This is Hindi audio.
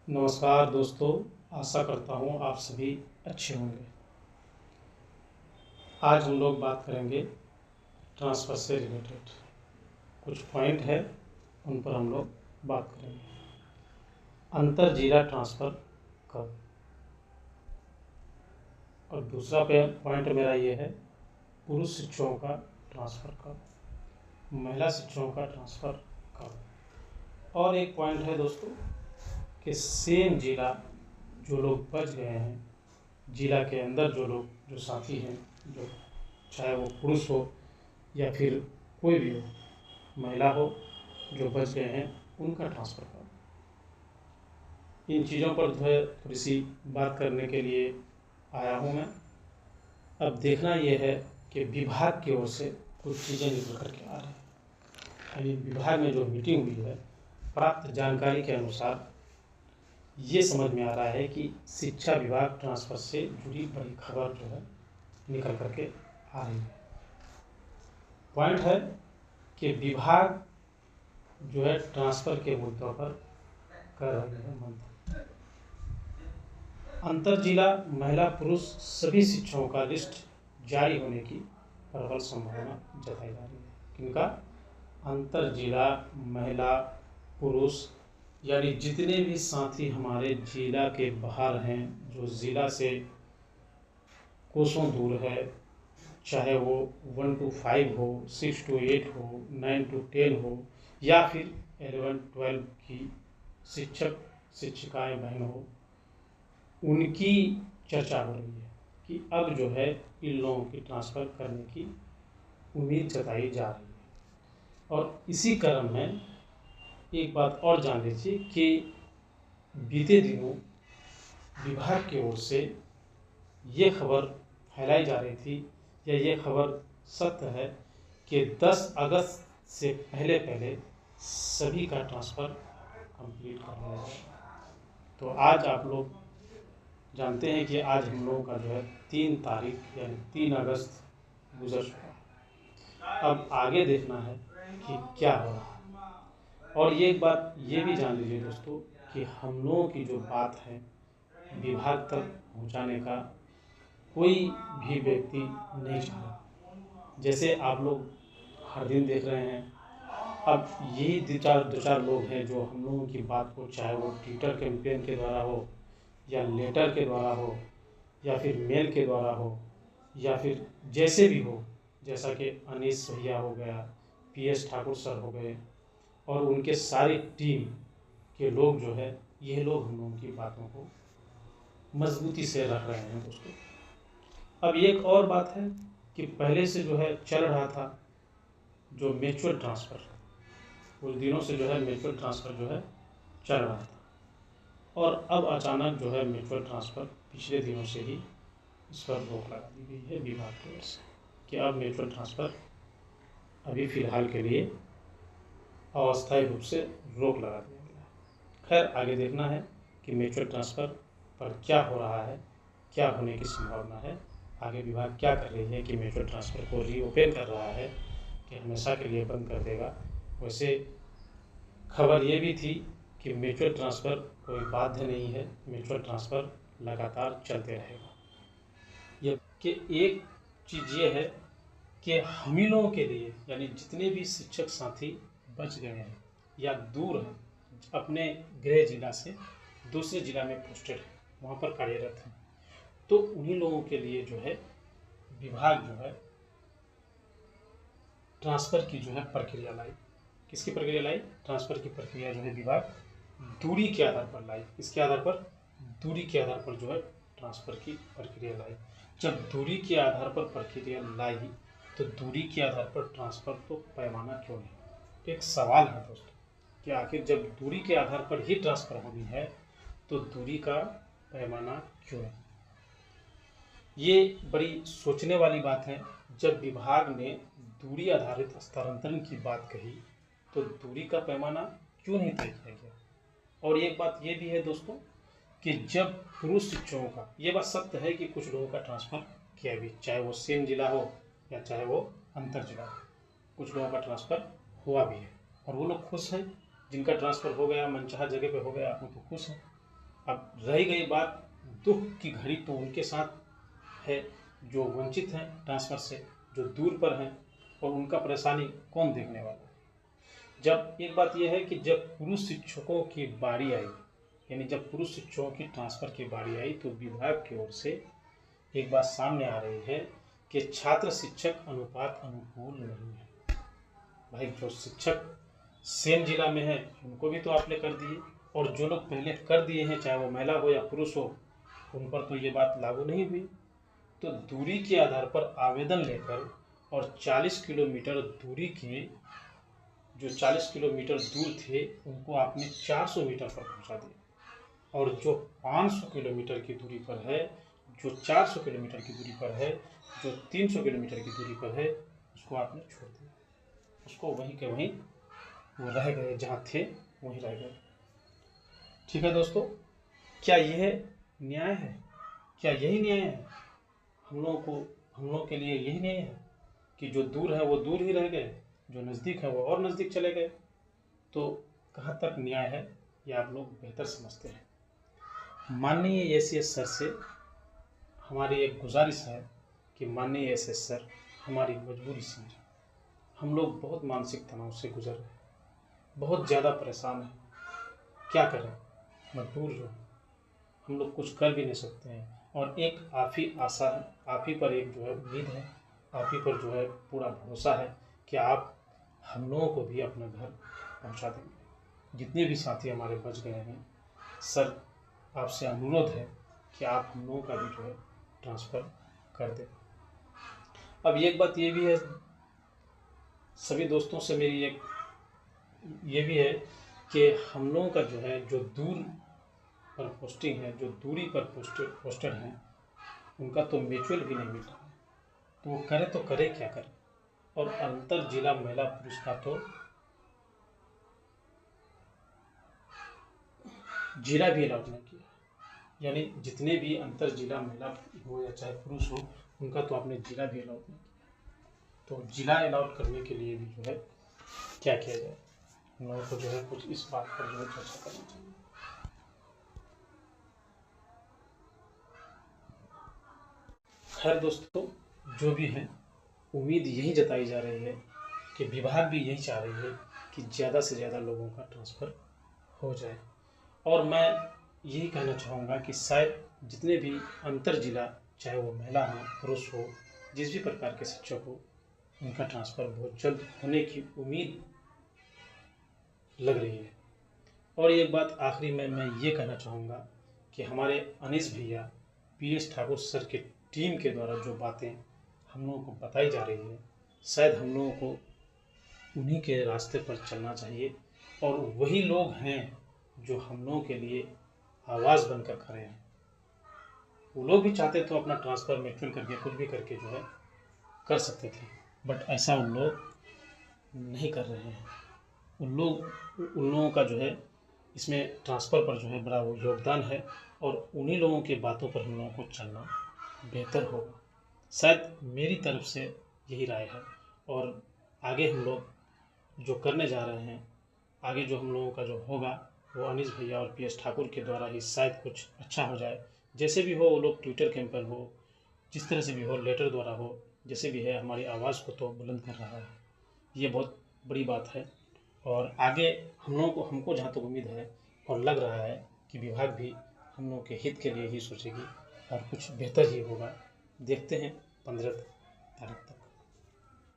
नमस्कार दोस्तों, आशा करता हूँ आप सभी अच्छे होंगे। आज हम लोग बात करेंगे ट्रांसफ़र से रिलेटेड कुछ पॉइंट है, उन पर हम लोग बात करेंगे। अंतर जिला ट्रांसफ़र कब, और दूसरा पॉइंट मेरा ये है पुरुष शिक्षकों का ट्रांसफ़र कब, महिला शिक्षकों का ट्रांसफ़र कब, और एक पॉइंट है दोस्तों कि सेम जिला जो लोग बच गए हैं, जिला के अंदर जो साथी हैं, जो चाहे वो पुरुष हो या फिर कोई भी हो, महिला हो, जो बच गए हैं उनका ट्रांसफ़र कब। इन चीज़ों पर जो है थोड़ी सी बात करने के लिए आया हूँ मैं। अब देखना ये है कि विभाग की ओर से कुछ चीज़ें निकल कर के आ रही हैं। अभी विभाग में जो मीटिंग हुई है, प्राप्त जानकारी के अनुसार ये समझ में आ रहा है कि शिक्षा विभाग ट्रांसफ़र से जुड़ी बड़ी खबर जो है निकल करके आ रही है। पॉइंट है कि विभाग जो है ट्रांसफ़र के मुद्दों पर कर रही है मंथन। अंतर जिला महिला पुरुष सभी शिक्षकों का लिस्ट जारी होने की प्रबल संभावना जताई जा रही है। किनका? अंतर जिला महिला पुरुष, यानी जितने भी साथी हमारे जिला के बाहर हैं, जो जिला से कोसों दूर है, चाहे वो 1 to 5 हो, 6 to 8 हो, 9 to 10 हो, या फिर 11-12 की शिक्षक शिक्षिकाएं बहन हो, उनकी चर्चा हो रही है कि अब जो है इन लोगों की ट्रांसफ़र करने की उम्मीद जताई जा रही है। और इसी क्रम में एक बात और जान लीजिए कि बीते दिनों विभाग की ओर से ये खबर फैलाई जा रही थी, या ये खबर सत्य है, कि 10 अगस्त से पहले सभी का ट्रांसफ़र कंप्लीट कर लिया जाए। तो आज आप लोग जानते हैं कि आज हम लोगों का जो है 3 तारीख यानी 3 अगस्त गुजर चुका है। अब आगे देखना है कि क्या हो रहा है। और ये एक बात ये भी जान लीजिए दोस्तों कि हम लोगों की जो बात है विभाग तक पहुंचाने का कोई भी व्यक्ति नहीं चाह रहा। जैसे आप लोग हर दिन देख रहे हैं, अब यही दो चार लोग हैं जो हम लोगों की बात को, चाहे वो ट्विटर कैंपेन के द्वारा हो, या लेटर के द्वारा हो, या फिर मेल के द्वारा हो, या फिर जैसे भी हो, जैसा कि अनीस भैया हो गया, PS ठाकुर सर हो गए, और उनके सारी टीम के लोग जो है, ये लोग हम लोगों की बातों को मजबूती से रख रहे हैं दोस्तों। अब एक और बात है कि पहले से जो है चल रहा था जो म्यूचुअल ट्रांसफ़र, कुछ दिनों से जो है म्यूचुअल ट्रांसफ़र जो है चल रहा था, और अब अचानक जो है म्यूचुअल ट्रांसफ़र पिछले दिनों से ही इस पर रोक लगा दी गई है विभाग की ओर से, कि अब म्यूचुअल ट्रांसफ़र अभी फ़िलहाल के लिए अस्थायी रूप से रोक लगा दिया गया है। खैर आगे देखना है कि म्यूचुअल ट्रांसफ़र पर क्या हो रहा है, क्या होने की संभावना है, आगे विभाग क्या कर रही है कि म्यूचुअल ट्रांसफ़र को रीओपन कर रहा है कि हमेशा के लिए बंद कर देगा। वैसे खबर ये भी थी कि म्यूचुअल ट्रांसफ़र कोई बाध्य नहीं है, म्यूचुअल ट्रांसफ़र लगातार चलते रहेगा। ये कि एक चीज़ ये है कि हम ही लोगों के लिए, यानी जितने भी शिक्षक साथी बच गए हैं या दूर हैं, अपने गृह जिला से दूसरे जिला में पोस्टेड है, वहाँ पर कार्यरत हैं, तो उन्हीं लोगों के लिए जो है विभाग जो है ट्रांसफ़र की जो है प्रक्रिया लाई। किसकी प्रक्रिया लाई? ट्रांसफ़र की प्रक्रिया जो है विभाग दूरी के आधार पर लाई। किसके आधार पर? दूरी के आधार पर जो है ट्रांसफ़र की प्रक्रिया लाई। जब दूरी के आधार पर प्रक्रिया लाई, तो दूरी के आधार पर ट्रांसफ़र तो पैमाना क्यों नहीं? तो एक सवाल है दोस्तों कि आखिर जब दूरी के आधार पर ही ट्रांसफ़र होनी है, तो दूरी का पैमाना क्यों नहीं? ये बड़ी सोचने वाली बात है। जब विभाग ने दूरी आधारित स्थानांतरण की बात कही, तो दूरी का पैमाना क्यों नहीं तय किया गया? और एक बात ये भी है दोस्तों कि जब पुरुष शिक्षकों का, ये बात सत्य है कि कुछ लोगों का ट्रांसफ़र किया भी, चाहे वो सेम जिला हो या चाहे वो अंतर जिला हो, कुछ लोगों का ट्रांसफ़र हुआ भी है, और वो लोग खुश हैं। जिनका ट्रांसफ़र हो गया, मनचाहा जगह पे हो गया, वो तो खुश हैं। अब रही गई बात दुख की घड़ी, तो उनके साथ है जो वंचित हैं ट्रांसफ़र से, जो दूर पर हैं, और उनका परेशानी कौन देखने वाला है। जब एक बात यह है कि जब पुरुष शिक्षकों की बारी आई, यानी जब पुरुष शिक्षकों की ट्रांसफ़र की बारी आई, तो विभाग की ओर से एक बात सामने आ रही है कि छात्र शिक्षक अनुपात अनुकूल नहीं है। भाई जो शिक्षक सेम जिला में है उनको भी तो आपने कर दिए, और जो लोग पहले कर दिए हैं, चाहे वो महिला हो या पुरुष हो, उन पर तो ये बात लागू नहीं हुई। तो दूरी के आधार पर आवेदन लेकर और 40 किलोमीटर दूरी के, जो 40 किलोमीटर दूर थे, उनको आपने 400 मीटर पर पहुंचा दिया, और जो 500 किलोमीटर की दूरी पर है, जो 400 किलोमीटर की दूरी पर है, जो 300 किलोमीटर की दूरी पर है, उसको आपने छोड़ दिया। उसको वहीं के वहीं वो रह गए, जहाँ थे वहीं रह गए। ठीक है दोस्तों, क्या यह न्याय है? क्या यही न्याय है? हम लोगों के लिए यही न्याय है कि जो दूर है वो दूर ही रह गए, जो नज़दीक है वो और नज़दीक चले गए? तो कहाँ तक न्याय है ये आप लोग बेहतर समझते हैं। माननीय एसीएस सर से हमारी एक गुजारिश है कि माननीय एसीएस सर, हमारी मजबूरी समझें। हम लोग बहुत मानसिक तनाव से गुजर रहे हैं, बहुत ज़्यादा परेशान हैं। क्या करें, मजबूर जो हम लोग कुछ कर भी नहीं सकते हैं, और एक आप ही आशा है, आप ही पर एक जो है उम्मीद है, आप ही पर जो है पूरा भरोसा है कि आप हम लोगों को भी अपने घर पहुंचा देंगे। जितने भी साथी हमारे बच गए हैं, सर आपसे अनुरोध है कि आप हम लोगों का भी जो है ट्रांसफ़र कर दें। अब एक बात ये भी है, सभी दोस्तों से मेरी एक ये भी है कि हम लोगों का जो है, जो दूर पर पोस्टिंग है, जो दूरी पर पोस्टेड हैं, उनका तो म्यूचुअल भी नहीं मिलता है। तो वो करे तो करे क्या करे। और अंतर जिला महिला पुरुष का तो जिला भी अलाउड नहीं किया, यानी जितने भी अंतर जिला महिला हो या चाहे पुरुष हो, उनका तो आपने जिला भी अलाउड नहीं किया। तो जिला अलाउड करने के लिए भी जो है क्या किया जाए, हम लोगों को जो है कुछ इस बात पर जो है चर्चा करनी चाहिए। खैर दोस्तों, जो भी है, उम्मीद यही जताई जा रही है कि विभाग भी यही चाह रही है कि ज़्यादा से ज़्यादा लोगों का ट्रांसफ़र हो जाए। और मैं यही कहना चाहूँगा कि शायद जितने भी अंतर जिला, चाहे वो महिला हो पुरुष हो, जिस भी प्रकार के शिक्षक हो, उनका ट्रांसफ़र बहुत जल्द होने की उम्मीद लग रही है। और एक बात आखिरी में मैं ये कहना चाहूँगा कि हमारे अनीस भैया PS ठाकुर सर के टीम के द्वारा जो बातें हम लोगों को बताई जा रही है, शायद हम लोगों को उन्हीं के रास्ते पर चलना चाहिए। और वही लोग हैं जो हम लोगों के लिए आवाज़ बनकर खड़े हैं। वो लोग भी चाहते तो अपना ट्रांसफ़र म्यूचुअल करके कुछ भी करके जो है कर सकते थे, बट ऐसा उन लोग नहीं कर रहे हैं। उन लोगों का जो है इसमें ट्रांसफ़र पर जो है बड़ा वो योगदान है, और उन्हीं लोगों की बातों पर हम लोगों को चलना बेहतर होगा। शायद मेरी तरफ से यही राय है। और आगे हम लोग जो करने जा रहे हैं, आगे जो हम लोगों का जो होगा, वो अनीस भैया और PS ठाकुर के द्वारा ही शायद कुछ अच्छा हो जाए। जैसे भी हो, वो लोग ट्विटर कैंपेन हो, जिस तरह से भी हो, लेटर द्वारा हो, जैसे भी है, हमारी आवाज़ को तो बुलंद कर रहा है। ये बहुत बड़ी बात है। और आगे हम लोगों को, हमको जहाँ तक उम्मीद है और लग रहा है कि विभाग भी हम लोगों के हित के लिए ही सोचेगी और कुछ बेहतर ही होगा। देखते हैं 15 तारीख तक।